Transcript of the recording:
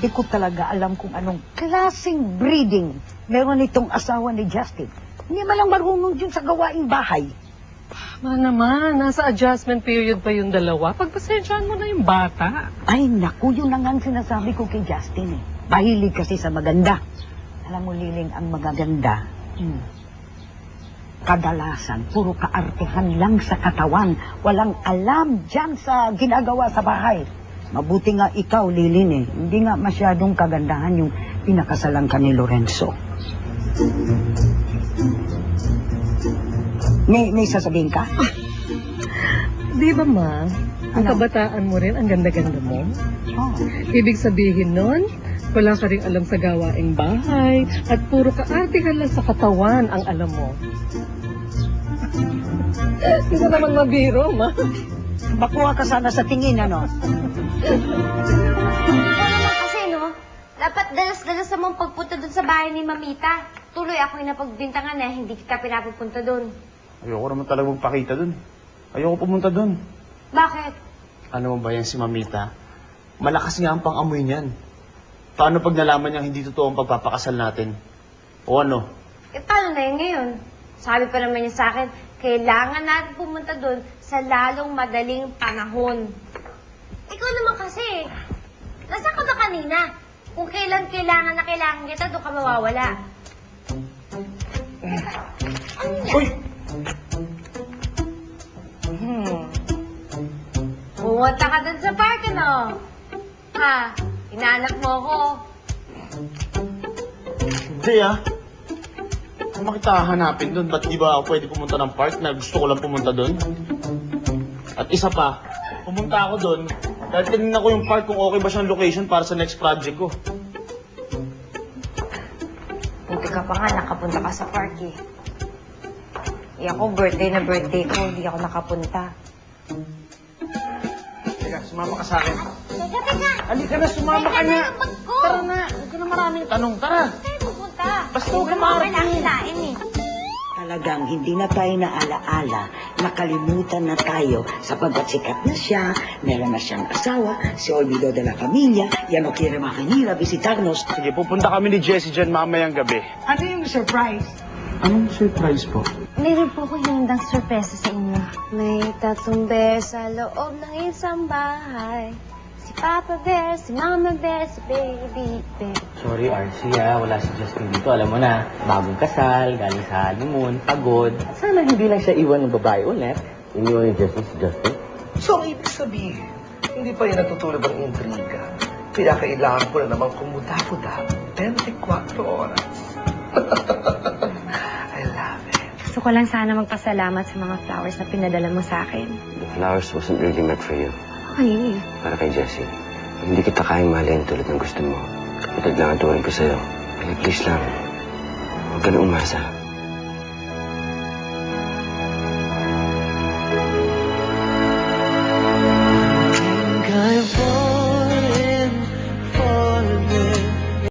Hindi ko talaga alam kung anong klaseng breeding meron itong asawa ni Justin. Hindi malang marunong dyan sa gawaing bahay. Ma naman, nasa adjustment period pa yung dalawa. Pagpasensyahan mo na yung bata. Ay, naku, yun na nga ang sinasabi ko kay Justin eh. Mahilig kasi sa maganda. Alam mo, Liling, ang magaganda, kadalasan, puro kaartehan lang sa katawan. Walang alam dyan sa ginagawa sa bahay. Mabuti nga ikaw, Lilin eh. Hindi nga masyadong kagandahan yung pinakasalan ka ni Lorenzo. May sasabihin ka? Di ba, Ma? Ang Ano? kabataan mo rin, ang ganda-ganda mo. Oh. Ibig sabihin nun, wala ka rin alam sa gawaing bahay at puro kaartihan lang sa katawan ang alam mo. Hindi ka naman mabiro, Ma. Makuha ka sana sa tingin, ano? Kasi, no? Dapat dalas-dalas namang pagpunta dun sa bahay ni Mamita. Tuloy ako yung napagbintangan na hindi kita pinapupunta dun. Ayoko naman talaga magpakita dun. Ayoko pumunta dun. Bakit? Ano ba yan si Mamita? Malakas nga ang pang-amoy niyan. Paano pag nalaman niyang hindi totoo ang pagpapakasal natin? O ano? Eh, paano na yun ngayon? Sabi pa naman niya sa akin, kailangan natin pumunta dun sa lalong madaling panahon. Ikaw naman kasi, nasaan ka ba kanina? Kung kailan kailangan na kailangan kita, doon ka mawawala. Ano yan? Uy! Pumunta ka dun sa park, ano? Ha? Inaanap mo ako. Hindi ah. Kung makita hahanapin dun, ba't di ba ako pwede pumunta ng park na gusto ko lang pumunta dun? At isa pa, pumunta ako dun dahil tinignan ko yung park kung okay ba siyang location para sa next project ko. Buti ka pa nga, nakapunta ka sa park eh. Eh ako, birthday na birthday ko, hindi ako nakapunta. Teka, sumama ka sa akin. Teka! Halika na, sumama ka na. Tara na, huwag ka na maraming tanong. Tara. Saan pupunta? Basta huwag ka maraming. Kailangan eh. Talagang hindi na tayo naalaala, nakalimutan na tayo sapagkat sikat na siya, meron na siyang asawa, si Olvido de la Familia, ya no quiere venir a visitarnos. Sige, pupunta kami ni Jessie dyan mamayang gabi. Ano yung surprise? Anong surprise po? Meron po ko hinandang sorpresa sa inyo. May tatlong bear sa loob ng isang bahay. Si Papa Bear, si Mama Bear, si Baby Bear. Sorry, RC, wala si Justin dito. Alam mo na, bagong kasal, galing sa honeymoon, pagod. At sana hindi lang siya iwan ng babae ulit. Iniwan ni Justin si Justin. So, ibig sabihin, hindi pa yan natutulog ang intriga. Kaya kailangan ko na naman kumuda-kuda 24 oras. I love it. Gusto ko lang sana magpasalamat sa mga flowers na pinadala mo sa akin. The flowers wasn't really meant for you. Ay, Para kay Jessie. Hindi kita kayang mahalin tulad ng gusto mo. Kapatid lang ang tuwan ko sa'yo. Kaya please lang, huwag ka na umasa.